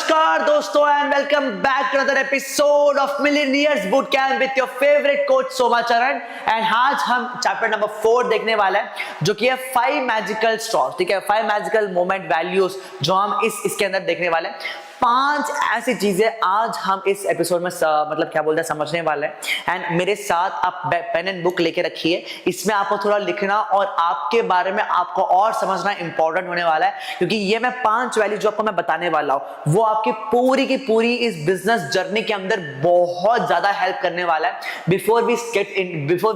नमस्कार दोस्तों and welcome back to another episode of millionaires boot camp with your favourite coach Somacharan. And आज हम chapter number 4 देखने वाले हैं जो कि है 5 मैजिकल स्ट्रॉस। ठीक है, 5 मैजिकल मोमेंट वैल्यूज जो हम इसके अंदर देखने वाले हैं। 5 ऐसी चीजें आज हम इस एपिसोड में मतलब क्या बोलते हैं समझने वाले हैं। एंड मेरे साथ आप पेन एंड बुक लेके रखिए, इसमें आपको थोड़ा लिखना और आपके बारे में आपको और समझना इंपॉर्टेंट होने वाला है, क्योंकि ये मैं 5 वैल्यू जो आपको मैं बताने वाला हूं वो आपकी पूरी की पूरी इस बिजनेस जर्नी के अंदर बहुत ज्यादा हेल्प करने वाला है। Before we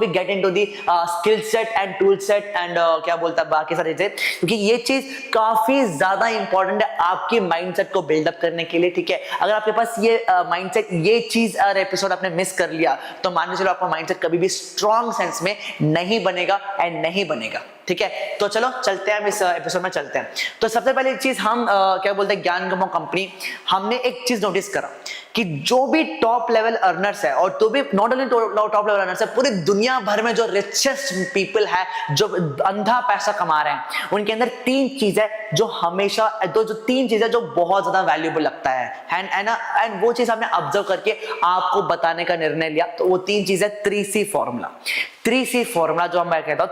get into the skill set and tool set and क्या बोलता है बाकी सारी चीजें, क्योंकि ये चीज काफी ज्यादा इंपॉर्टेंट है आपकी माइंडसेट को बिल्डअप करने के लिए। ठीक है, अगर आपके पास ये माइंडसेट ये चीज और एपिसोड आपने मिस कर लिया तो मान लीजिए आपका माइंडसेट कभी भी स्ट्रॉन्ग सेंस में नहीं बनेगा एंड नहीं बनेगा। ठीक है, तो चलो चलते हैं, हम इस एपिसोड में चलते हैं। तो सबसे पहले एक चीज हम क्या बोलते हैं ज्ञान गमो कंपनी, हमने एक चीज नोटिस करा कि जो भी टॉप लेवल अर्नर्स है और तो भी not only top level earners है, पूरी दुनिया भर में जो रिचेस्ट पीपल है जो अंधा पैसा कमा रहे हैं, उनके अंदर 3 चीजें जो हमेशा जो 3 चीजें जो बहुत ज्यादा वैल्यूएबल लगता है एंड वो चीज हमने ऑब्जर्व करके आपको बताने का निर्णय लिया। तो वो 3 चीजें 3C फॉर्मूला। 3C फॉर्मूला जो मैं कहता हूं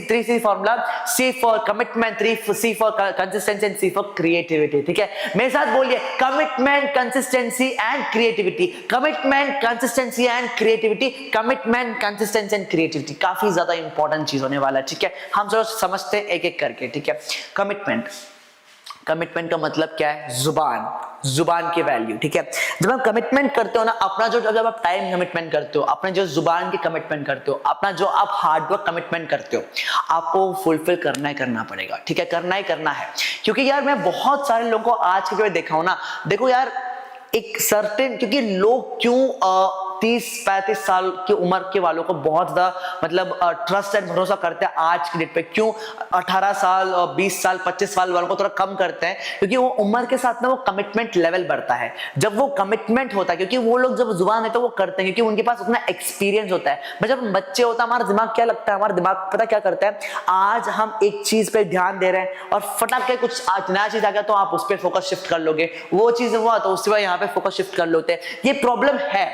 3C formula, C for commitment, 3C for consistency and C for creativity. ठीक है, मेरे साथ बोलिए commitment, consistency and creativity. Commitment, consistency and creativity. Commitment, consistency and creativity काफी ज्यादा इंपॉर्टेंट चीज होने वाला है। ठीक है, हम चलो समझते हैं एक एक करके। ठीक है, कमिटमेंट का मतलब क्या है? जुबान की वैल्यू। ठीक है, जब आप कमिटमेंट करते हो ना अपना जब आप टाइम कमिटमेंट करते हो, अपने जो जुबान की कमिटमेंट करते हो, अपना जो आप हार्डवर्क कमिटमेंट करते हो, आपको फुलफिल करना पड़ेगा। ठीक है, करना ही करना है, क्योंकि यार मैं बहुत सारे लोगों को आज के देखा हूं ना, देखो यार एक सर्टेन, क्योंकि लोग क्यों 30-35 साल की उम्र के वालों को बहुत ज्यादा मतलब ट्रस्ट एंड भरोसा करते हैं आज की डेट पे, क्यों 18 साल और 20 साल 25 साल वालों को थोड़ा कम करते हैं? क्योंकि वो उम्र के साथ ना वो कमिटमेंट लेवल बढ़ता है। जब वो कमिटमेंट होता है, क्योंकि वो लोग जब जुबान है तो वो करते हैं, क्योंकि उनके पास उतना एक्सपीरियंस होता है। पर जब बच्चे होता है हमारा दिमाग क्या लगता है, हमारा दिमाग पता क्या करता है, आज हम एक चीज पे ध्यान दे रहे हैं और फटाक के कुछ नया चीज आ गया तो आप उस पर फोकस शिफ्ट कर लोगे, वो चीज हुआ तो उसके बाद यहाँ पे फोकस शिफ्ट कर लेते हैं। ये प्रॉब्लम है।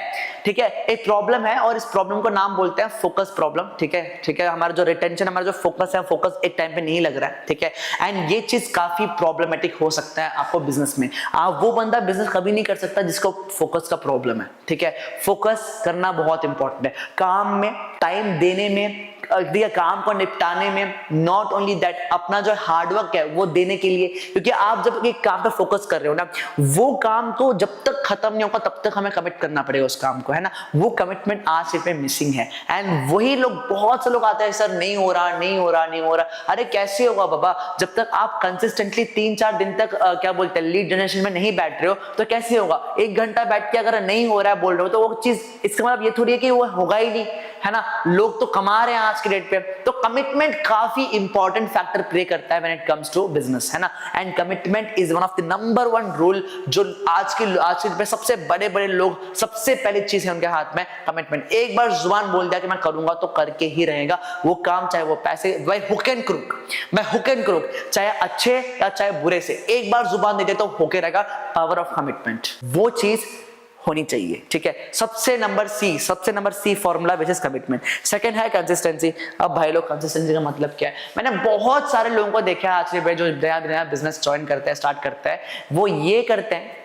ठीक है, एक प्रॉब्लम है और इस प्रॉब्लम को नाम बोलते हैं फोकस प्रॉब्लम। ठीक है, हमारा जो रिटेंशन, हमारा जो फोकस है, फोकस एक टाइम पे नहीं लग रहा है। ठीक है, एंड ये चीज काफी प्रॉब्लमेटिक हो सकता है आपको बिजनेस में। आप वो बंदा बिजनेस कभी नहीं कर सकता जिसको फोकस का प्रॉब्लम है। ठीक है, फोकस करना बहुत इंपॉर्टेंट है, काम में टाइम देने में, काम को निपटाने में, नॉट ओनली दैट अपना जो हार्डवर्क है वो देने के लिए, क्योंकि आप जब एक काम पे फोकस कर रहे हो ना, वो काम तो जब तक खत्म नहीं होगा तब तक हमें कमिट करना पड़ेगा उस काम को, है ना। वो कमिटमेंट आज से पे मिसिंग है एंड वही लोग, बहुत से लोग आते हैं सर नहीं हो रहा। अरे कैसे होगा बाबा, जब तक आप कंसिस्टेंटली 3-4 दिन तक क्या बोलते हैं लीड जनरेशन में नहीं बैठ रहे हो तो कैसे होगा? 1 घंटा बैठ के अगर नहीं हो रहा है बोल रहे हो तो वो चीज, इसका मतलब ये थोड़ी है कि वो होगा ही नहीं, है ना। लोग तो कमा रहे हैं आज के डेट पे, तो कमिटमेंट काफी इंपॉर्टेंट फैक्टर प्ले करता है when it comes to business, है ना। And commitment is one of the number 1 rule जो आज के पे सबसे बड़े लोग, सबसे पहली चीज है उनके हाथ में कमिटमेंट। एक बार जुबान बोल दिया कि मैं करूंगा तो करके ही रहेगा वो काम, चाहे वो पैसे मैं हुक एंड क्रुक, चाहे अच्छे या चाहे बुरे से, एक बार जुबान दे दे तो होके रहेगा। पावर ऑफ कमिटमेंट वो चीज होनी चाहिए। ठीक है, सबसे number C formula which is commitment. Second है कंसिस्टेंसी। अब भाई लोग कंसिस्टेंसी का मतलब क्या है? मैंने बहुत सारे लोगों को देखा है आज के जो नया बिजनेस ज्वाइन करते हैं, स्टार्ट करते हैं, वो ये करते हैं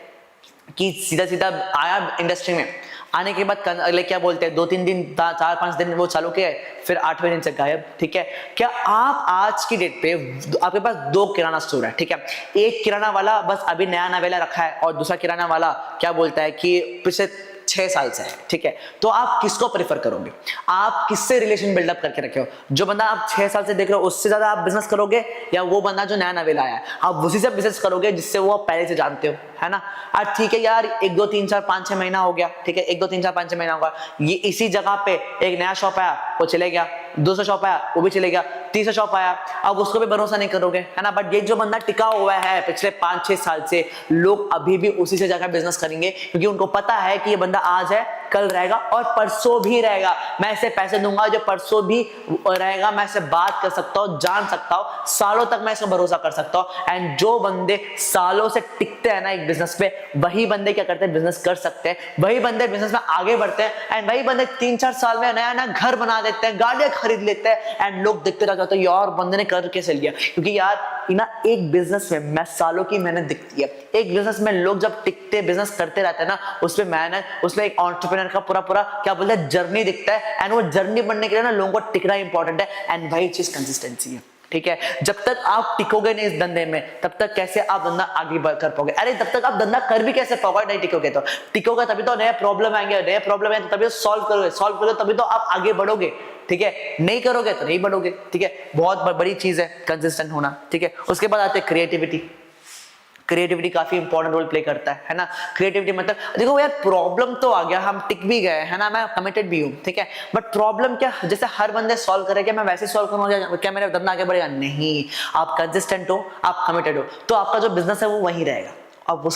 कि सीधा आया इंडस्ट्री में, आने के बाद क्या बोलते हैं 2-3 दिन 4-5 दिन वो चालू किया, फिर 8वें दिन से गायब। ठीक है, क्या आप आज की डेट पे आपके पास 2 किराना स्टोर है? ठीक है, एक किराना वाला बस अभी नया नवेला रखा है और दूसरा किराना वाला क्या बोलता है कि पिछले 6 साल से है। ठीक है, तो आप किसको प्रेफर करोगे? आप किससे रिलेशन बिल्डअप करके रखे हो? जो बंदा आप 6 साल से देख रहे हो उससे ज्यादा आप बिजनेस करोगे, या वो बंदा जो नया नवेला आया है आप उसी से बिजनेस करोगे जिससे वो आप पहले से जानते हो, है ना। आज ठीक है यार, 1 2 3 4 5 6 महीना हो गया। ठीक है, 1 2 3 4 5 6 महीना होगा, ये इसी जगह पे एक नया शॉप आया वो चले गया, दूसरा शॉप आया वो भी चले गया, तीसरा शॉप आया, अब उसको भी भरोसा नहीं करोगे, है ना। बट ये जो बंदा टिका हुआ है पिछले 5-6 साल से, लोग अभी भी उसी से जाकर बिजनेस करेंगे, क्योंकि उनको पता है कि ये बंदा आज है कल रहेगा और परसों भी रहेगा। मैं इसे पैसे दूंगा जो परसों भी रहेगा, मैं इसे बात कर सकता हूँ, जान सकता हूँ, सालों तक मैं इसका भरोसा कर सकता हूँ। एंड जो बंदे सालों से टिकते हैं ना एक बिजनेस पे, वही बंदे क्या करते हैं, बिजनेस कर सकते हैं, वही बंदे बिजनेस में आगे बढ़ते हैं। एंड वही बंदे 3-4 साल में नया नया घर बना देते हैं, गाड़ियां खरीद लेते हैं। एंड लोग देखते रह जाते हैं यार बंदे ने कर कैसे लिया, क्योंकि यार ना एक बिजनेस में मैं सालों की मेहनत दिखती है। एक बिजनेस में लोग जब टिकते बिजनेस करते रहते हैं ना, उसमें मेहनत, उसमें एक एंटरप्रेन्योर का पूरा पूरा क्या बोलते हैं जर्नी दिखता है। एंड वो जर्नी बनने के लिए ना लोगों को टिकना इंपॉर्टेंट है। एंड वही चीज कंसिस्टेंसी है, ठीक है। जब तक आप टिकोगे नहीं इस धंधे में, तब तक कैसे आप धंधा आगे कर पाओगे। अरे तब तक आप धंधा कर भी कैसे पाओगे, नहीं टिकोगे तो। टिकोगे तभी तो नया प्रॉब्लम आएंगे, नए प्रॉब्लम आएंगे तभी तो सॉल्व करोगे तभी तो आप आगे बढ़ोगे, ठीक है। नहीं करोगे तो नहीं बढ़ोगे, ठीक है। बहुत बड़ी चीज है कंसिस्टेंट होना, ठीक है। उसके बाद आते हैं क्रिएटिविटी। क्रिएटिविटी काफी इंपॉर्टेंट रोल प्ले करता है ना। क्रिएटिविटी मतलब देखो यार प्रॉब्लम तो आ गया, हम टिक भी गए है ना, मैं कमिटेड भी हूँ, ठीक है। बट प्रॉब्लम क्या, जैसे हर बंदे सॉल्व करेंगे मैं वैसे सॉल्व करूंगा क्या मेरा धंधा आगे बढ़ेगा, नहीं। आप कंसिस्टेंट हो, आप कमिटेड हो, तो आपका जो बिजनेस है वो वहीं रहेगा। अब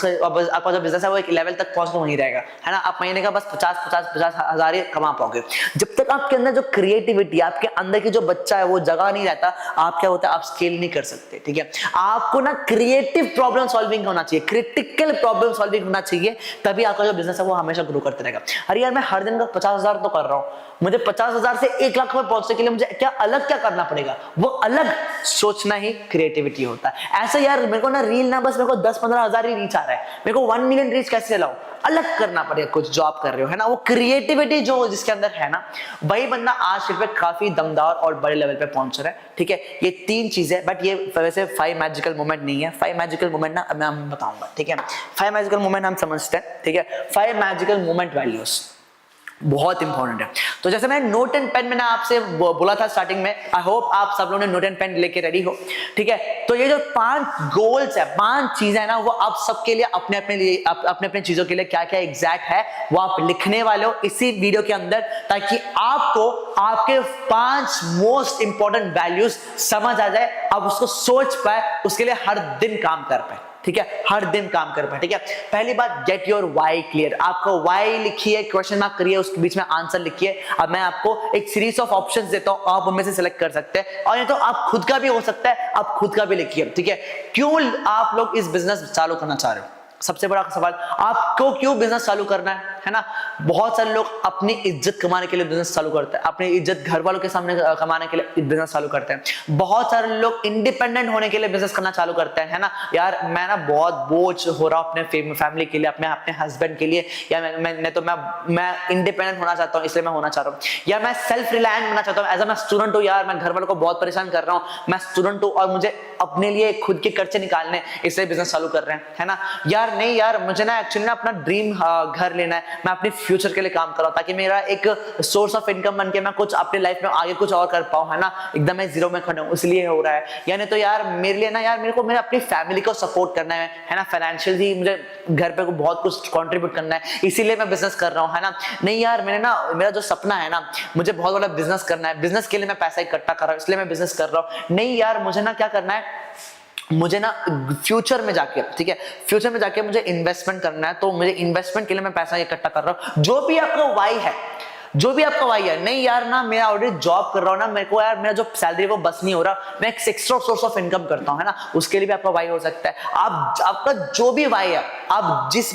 आपका जो बिजनेस है वो एक लेवल तक पहुंचना वहीं रहेगा, है ना। आप महीने का बस 50 हजार ही कमा पाओगे। जब तक आपके अंदर जो क्रिएटिविटी, आपके अंदर की जो बच्चा है वो जगह नहीं रहता, आप क्या होता है, आप स्केल नहीं कर सकते, ठीक है। आपको ना क्रिएटिव प्रॉब्लम सॉल्विंग होना चाहिए, क्रिटिकल प्रॉब्लम सॉल्विंग होना चाहिए, तभी आपका जो बिजनेस है वो हमेशा ग्रो करते रहेगा। अरे यार मैं हर दिन का 50,000 तो कर रहा हूँ, मुझे 50,000 से 1 लाख में पहुंचने के लिए मुझे क्या अलग क्या करना पड़ेगा, वो अलग सोचना ही क्रिएटिविटी होता है। ऐसा यार मेरे को ना रील ना बस मेरे को 10-15 हजार ही रीच आ रहा है, मेरे को 1 मिलियन रीच कैसे लाऊं, अलग करना पड़ेगा कुछ जो आप कर रहे हो, है ना। वो क्रिएटिविटी जो जिसके अंदर है ना, वही बंदा आज पे काफी दमदार और बड़े लेवल पे पहुंच रहा है, ठीक है। ये 3 चीजें, बट ये वैसे 5 मैजिकल मोमेंट नहीं है। 5 मैजिकल मोमेंट ना मैं बताऊंगा, ठीक है। 5 मैजिकल मोमेंट हम समझते हैं, ठीक है। 5 मैजिकल मोमेंट वैल्यूज बहुत इंपॉर्टेंट है। तो जैसे मैंने नोट एंड पेन मैंने आपसे बोला था स्टार्टिंग में, आई होप आप सब लोगों ने नोट एंड पेन लेके रेडी हो, ठीक है। तो ये जो 5 गोल्स है, 5 चीजें है ना, वो आप सबके लिए अपने अपने चीजों के लिए क्या क्या एग्जैक्ट है वो आप लिखने वाले हो इसी वीडियो के अंदर, ताकि आपको आपके 5 मोस्ट इंपॉर्टेंट वैल्यूज समझ आ जाए, आप उसको सोच पाए, उसके लिए हर दिन काम कर पाए, ठीक है। हर दिन काम कर पाए, ठीक है। पहली बात, गेट योर वाई क्लियर। आपको वाई लिखिए, क्वेश्चन मार्क करिए, उसके बीच में आंसर लिखिए। अब मैं आपको एक सीरीज ऑफ ऑप्शंस देता हूं, आप उनमें से सिलेक्ट कर सकते हैं, और ये तो आप खुद का भी हो सकता है, आप खुद का भी लिखिए, ठीक है। क्यों आप लोग इस बिजनेस चालू करना चाह रहे हो, सबसे बड़ा सवाल, आपको क्यों बिजनेस चालू करना है ना। बहुत सारे लोग अपनी इज्जत कमाने के लिए बिजनेस चालू करते हैं, अपनी इज्जत घर वालों के सामने कमाने के लिए बिजनेस चालू करते हैं। बहुत सारे लोग इंडिपेंडेंट होने के लिए बिजनेस करना चालू करते हैं, है ना। यार मैं ना बहुत बोझ हो रहा हूं अपने फैमिली के लिए, अपने हस्बैंड के लिए, या मैं इंडिपेंडेंट होना चाहता हूं, इसलिए मैं होना चाह रहा हूं, या मैं सेल्फ रिलायंट बनना चाहता हूं। एज मैं स्टूडेंट हूं, यार मैं घर वालों को बहुत परेशान कर रहा हूं, मैं स्टूडेंट हूं और मुझे अपने लिए खुद के खर्चे निकालने, इसलिए बिजनेस चालू कर रहे हैं, है ना। यार नहीं यार मुझे ना एक्चुअली ना अपना ड्रीम घर लेना है, मैं अपने फ्यूचर के लिए काम कर रहा हूं, ताकि मेरा एक सोर्स ऑफ इनकम बन के मैं कुछ अपने लाइफ में आगे कुछ और कर पाऊं, है ना। एकदम मैं जीरो में खड़ा हूं, इसलिए हो रहा है। यानी तो यार मेरे लिए ना यार मेरे को मेरे अपनी फैमिली को सपोर्ट करना है ना, फाइनेंशियली मुझे घर पे को बहुत कुछ कंट्रीब्यूट करना है, इसीलिए मैं बिजनेस कर रहा हूं, है ना। नहीं यार मेरा जो सपना है ना, मुझे बहुत बड़ा बिजनेस करना है, बिजनेस के लिए मैं पैसा इकट्ठा कर रहा हूं, इसलिए मैं बिजनेस कर रहा हूं। नहीं यार मुझे ना क्या करना है, मुझे ना फ्यूचर में जाके, ठीक है, फ्यूचर में जाके मुझे इन्वेस्टमेंट करना है, तो मुझे इन्वेस्टमेंट के लिए मैं पैसा इकट्ठा कर रहा हूं। जो भी आपका वाई है, जो भी आपका वाई है, नहीं यार ना मैं ऑलरेडी जॉब कर रहा हूं ना, मेरे को यार मेरा जो सैलरी वो बस नहीं हो रहा, मैं एक एक्स्ट्रा सोर्स ऑफ इनकम करता हूं, है ना, उसके लिए भी आपका वाई हो सकता है। आपका जो भी वाई है, आप जिस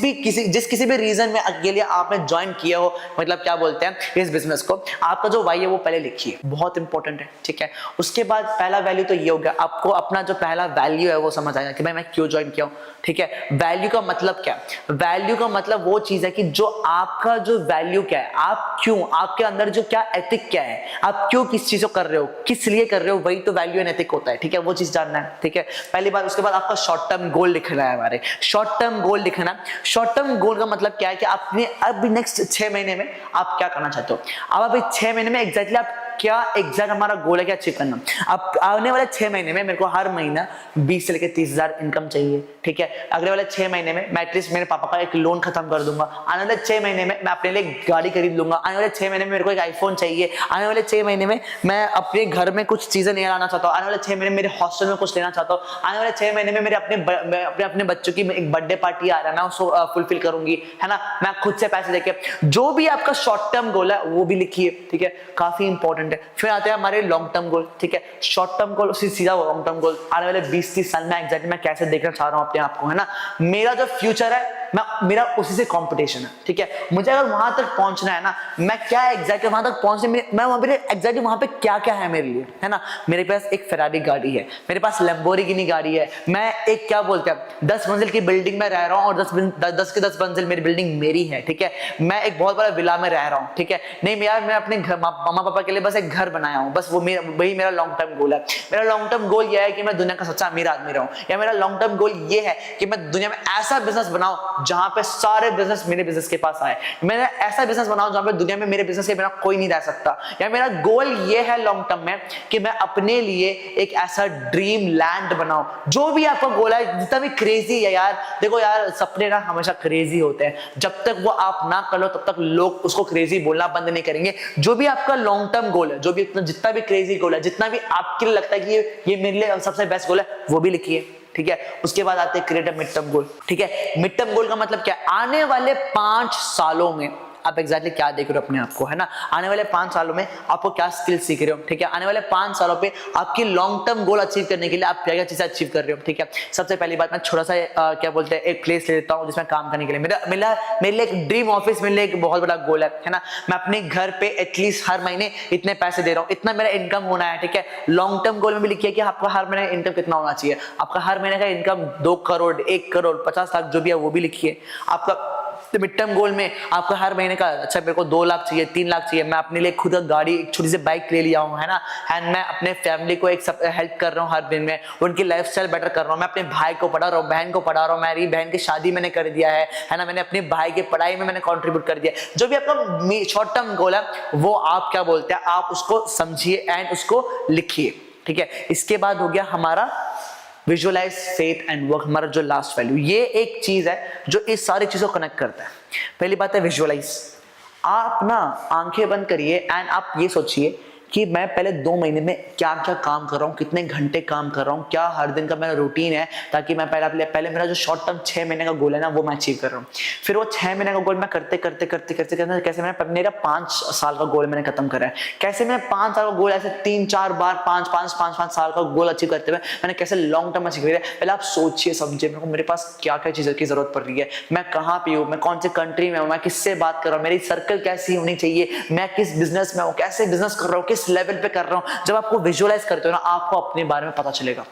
किसी भी रीजन में के लिए आपने ज्वाइन किया हो, मतलब क्या बोलते हैं इस बिजनेस को, आपका जो वाई है वो पहले लिखिए, बहुत इंपॉर्टेंट है, ठीक है। उसके बाद पहला वैल्यू तो ये हो गया, आपको अपना जो पहला वैल्यू है वो समझ आएगा कि भाई मैं क्यों ज्वाइन किया हूं, ठीक है। वैल्यू का मतलब क्या, वैल्यू का मतलब वो चीज है कि जो आपका जो वैल्यू क्या है, आप क्यों, आपके अंदर जो क्या एथिक क्या है, आप क्यों किस चीज को कर रहे हो, किस लिए कर रहे हो, वही तो वैल्यू एंड एथिक होता है, ठीक है। वो चीज जानना है, ठीक है, पहली बात। उसके बाद आपका शॉर्ट टर्म गोल लिखना है, हमारे शॉर्ट टर्म गोल लिखना। शॉर्ट टर्म गोल का मतलब क्या है कि आपने अब नेक्स्ट 6 महीने में आप क्या करना चाहते हो, अब अभी 6 महीने में एग्जैक्टली आप क्या एग्जैक्ट हमारा गोल है, क्या अचीव करना। अब आने वाले 6 महीने में मेरे को हर महीना 20 से लेकर 30,000 इनकम चाहिए, ठीक है। अगले वाले 6 महीने में मैं एटलीस्ट मेरे पापा का एक लोन खत्म कर दूंगा। आने वाले 6 महीने में मैं अपने लिए गाड़ी खरीद लूंगा। आने वाले 6 महीने में मेरे को एक आईफोन चाहिए। आने वाले 6 महीने में मैं अपने घर में कुछ चीजें नहीं लाना चाहता हूँ। आने वाले 6 महीने में मेरे हॉस्टल में कुछ लेना चाहता हूँ। आने वाले 6 महीने में मेरे अपने बच्चों की एक बर्थडे पार्टी आ रहा है, मैं उसको फुलफिल करूंगी, है ना। मैं खुद से पैसे देके, जो भी आपका शॉर्ट टर्म गोल है वो भी लिखिए, ठीक है, काफी इंपॉर्टेंट है। फिर आते हैं हमारे लॉन्ग टर्म गोल, ठीक है। शॉर्ट टर्म गोल सीधा लॉन्ग टर्म गोल, आने वाले 20-30 साल में एग्जैक्टली मैं कैसे देखना चाह रहा हूँ अपने आप को, है ना। मेरा जो फ्यूचर है मेरा उसी से कंपटीशन है, ठीक है। मुझे अगर वहां तक पहुंचना है ना, मैं क्या एग्जैक्टली वहां तक पहुंचने मैं वहां पे एग्जैक्टली वहां पे क्या क्या है मेरे लिए, है ना। मेरे पास एक फेरारी गाड़ी है, मेरे पास लैम्बोर्गिनी गाड़ी है, मैं एक क्या बोलते हैं 10 मंजिल की बिल्डिंग में रह रहा हूँ और 10 के 10 मंजिल मेरी बिल्डिंग मेरी है, ठीक है। मैं एक बहुत बड़ा विला में रह रहा हूँ, ठीक है। नहीं यार, मैं अपने घर मामा पापा के लिए बस एक घर बनाया हूँ, बस वही मेरा लॉन्ग टर्म गोल है। मेरा लॉन्ग टर्म गोल यह है कि मैं दुनिया का सच्चा अमीर आदमी रहूं, या मेरा लॉन्ग टर्म गोल ये है कि मैं दुनिया में ऐसा बिजनेस बनाऊं जहां पे सारे बिजनेस मेरे बिजनेस के पास आए। मैंने ऐसा बिजनेस बनाऊं जहां पे दुनिया में मेरे बिजनेस के बिना कोई नहीं रह सकता। या मेरा गोल ये है लॉन्ग टर्म में कि मैं अपने लिए एक ऐसा ड्रीम लैंड बनाऊं। जो भी आपका गोल है, जितना भी क्रेजी है यार, देखो यार सपने ना हमेशा क्रेजी होते हैं। जब तक वो आप ना कर लो तब तक लोग उसको क्रेजी बोलना बंद नहीं करेंगे। जो भी आपका लॉन्ग टर्म गोल है, जो भी जितना भी क्रेजी गोल है, जितना भी आपके लिए लगता है कि ये मेरे लिए सबसे बेस्ट गोल है, वो भी लिखिए, ठीक है। उसके बाद आते हैं create a mid term goal, ठीक है। मिड टर्म गोल का मतलब क्या है? आने वाले 5 सालों में आप एग्जैक्टली क्या देख रहे हो अपने आप को, है ना। आने वाले 5 सालों में आपको क्या स्किल सीख रहे हो, ठीक है। आने वाले 5 सालों पे आपकी लॉन्ग टर्म गोल अचीव करने के लिए आप क्या क्या चीजें अचीव कर रहे हो, ठीक है। सबसे पहली बात, मैं छोटा सा क्या बोलते हैं एक प्लेस ले लेता हूँ जिसमें काम करने के लिए मेरे लिए एक ड्रीम ऑफिस, मेरे लिए एक बहुत बड़ा गोल है ना। मैं अपने घर पे एटलीस्ट हर महीने इतने पैसे दे रहा हूँ, इतना मेरा इनकम होना है, ठीक है। लॉन्ग टर्म गोल में भी लिखिए कि आपका हर महीने इनकम कितना होना चाहिए। आपका हर महीने का इनकम 2 करोड़, 1 करोड़, 50 लाख जो भी है वो भी लिखिए। आपका मिड टर्म गोल में आपका हर महीने का, अच्छा मेरे को 2 लाख चाहिए, 3 लाख चाहिए, मैं अपने लिए खुद गाड़ी, एक छोटी सी बाइक ले लिया हूँ, है ना। एंड मैं अपने फैमिली को एक हेल्प कर रहा हूँ हर दिन में, उनकी लाइफस्टाइल बेटर कर रहा हूँ। मैं अपने भाई को पढ़ा रहा हूँ, बहन को पढ़ा रहा हूँ, मेरी बहन की शादी मैंने कर दिया है ना। मैंने अपने भाई की पढ़ाई में मैंने कंट्रीब्यूट कर दिया। जो भी आपका शॉर्ट टर्म गोल है वो आप क्या बोलते हैं, आप उसको समझिए एंड उसको लिखिए, ठीक है। इसके बाद हो गया हमारा विजुअलाइज, फेथ एंड वर्क, हमारा जो लास्ट वैल्यू। ये एक चीज है जो इस सारी चीजों को कनेक्ट करता है। पहली बात है विजुअलाइज। आप ना आंखें बंद करिए एंड आप ये सोचिए कि मैं पहले 2 महीने में क्या क्या काम कर रहा हूँ, कितने घंटे काम कर रहा हूँ, क्या हर दिन का मेरा रूटीन है, ताकि मैं पहले मेरा जो शॉर्ट टर्म 6 महीने का गोल है ना वो मैं अचीव कर रहा हूँ। फिर वो 6 महीने का गोल मैं करते कैसे मैंने मेरा 5 साल का गोल मैंने खत्म करा है। कैसे मैं 5 साल का गोल ऐसे 3-4 बार 5 साल का गोल अचीव करते हुए मैंने कैसे लॉन्ग टर्म अचीव किया। पहले आप सोचिए समझिए मेरे पास क्या क्या चीजों की जरूरत पड़ रही है, मैं कहाँ पे हूँ, मैं कौन से कंट्री में हूँ, मैं किससे बात कर रहा हूँ, मेरी सर्कल कैसी होनी चाहिए, मैं किस बिजनेस में हूँ, कैसे बिजनेस कर रहा हूँ, किस लेवल पे कर रहा हूँ। जब आपको विजुअलाइज करते हो ना, आपको अपने बारे में पता चलेगा,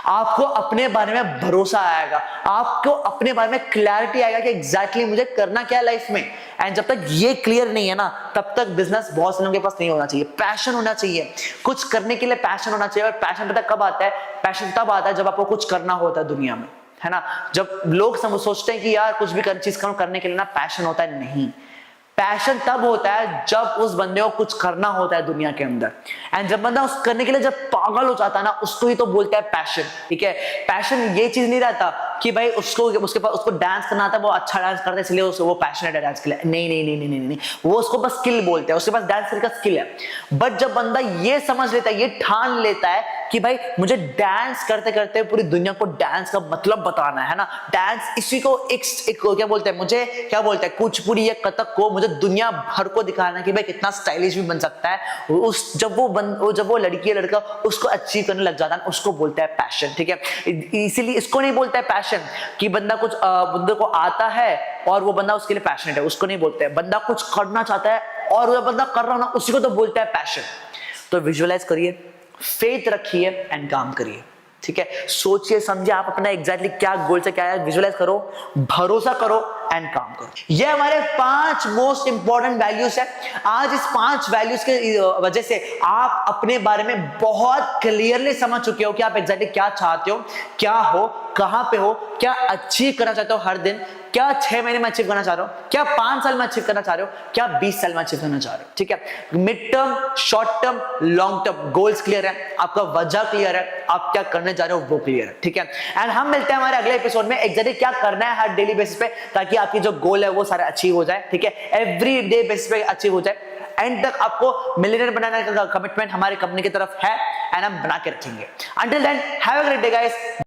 आपको अपने बारे में भरोसा आएगा, आपको अपने बारे में क्लैरिटी आएगा कि एग्जैक्टली मुझे करना क्या है लाइफ में। एंड जब तक ये क्लियर नहीं है ना, तब तक बिजनेस बहुत से लोगों के पास नहीं होना चाहिए। पैशन होना चाहिए, कुछ करने के लिए पैशन होना चाहिए। और पैशन पता कब आता है? पैशन तब आता है जब आपको कुछ करना होता है दुनिया में, है ना। जब लोग सोचते हैं कि यार कुछ भी चीज करने के लिए ना पैशन होता है, नहीं। पैशन तब होता है जब उस बंदे को कुछ करना होता है दुनिया के अंदर। एंड जब बंदा उस करने के लिए जब पागल हो जाता है ना, उसको ही तो बोलता है पैशन, ठीक है। पैशन ये चीज नहीं रहता कि भाई उसको डांस करना आता है, वो अच्छा डांस करता है इसलिए वो पैशनेट है डांस के लिए। नहीं, वो उसको बस स्किल बोलते हैं, उसके पास डांस करने का स्किल है। बट जब बंदा ये समझ लेता है, ये ठान लेता है कि भाई मुझे डांस करते करते पूरी दुनिया को डांस का मतलब बताना है ना। डांस इसी को एक क्या बोलते हैं, मुझे क्या बोलते हैं, कुचिपुड़ी या कथक को मुझे दुनिया भर को दिखाना कि भाई कितना स्टाइलिश भी बन सकता है। जब वो लड़की या लड़का उसको अचीव करने लग जाता है, उसको बोलता है पैशन, ठीक है। इसीलिए इसको नहीं बोलता है पैशन कि बंदा कुछ बंदे को आता है और वो बंदा उसके लिए पैशनेट है, उसको नहीं बोलते हैं। बंदा कुछ करना चाहता है और वो बंदा कर रहा हो ना, उसी को तो बोलता है पैशन। तो विजुअलाइज करिए, फेथ रखिए एंड काम करिए, ठीक है। सोचिए समझिए आप अपना एग्जैक्टली क्या गोल से क्या है, विजुअलाइज करो, भरोसा करो एंड काम करो। ये हमारे 5 मोस्ट इंपॉर्टेंट वैल्यूज है। आज इस 5 वैल्यूज के वजह से आप अपने बारे में बहुत क्लियरली समझ चुके हो कि आप एग्जैक्टली क्या चाहते हो, क्या हो, कहां पे हो, क्या अचीव करना चाहते हो हर दिन, क्या 6 महीने में अचीव करना चाह रहे हो, क्या 5 साल में अचीव करना चाह रहे हो, क्या 20 साल में अचीव करना चाह रहे हो, ठीक है। Mid term, short term, long term goals clear है, आपका वजह क्लियर है, आप क्या करने जा रहे हो वो क्लियर है, ठीक है। एंड हम मिलते हैं हमारे अगले एपिसोड में एग्जैक्टली क्या करना है हर डेली बेसिस पे, ताकि आपकी जो गोल है वो सारे अचीव हो जाए, ठीक है, एवरी डे बेसिस पे अचीव हो जाए। एंड तक आपको मिलियनर बनाने का कमिटमेंट हमारी कंपनी की तरफ है एंड हम बना के रखेंगे। Until then have a great day guys.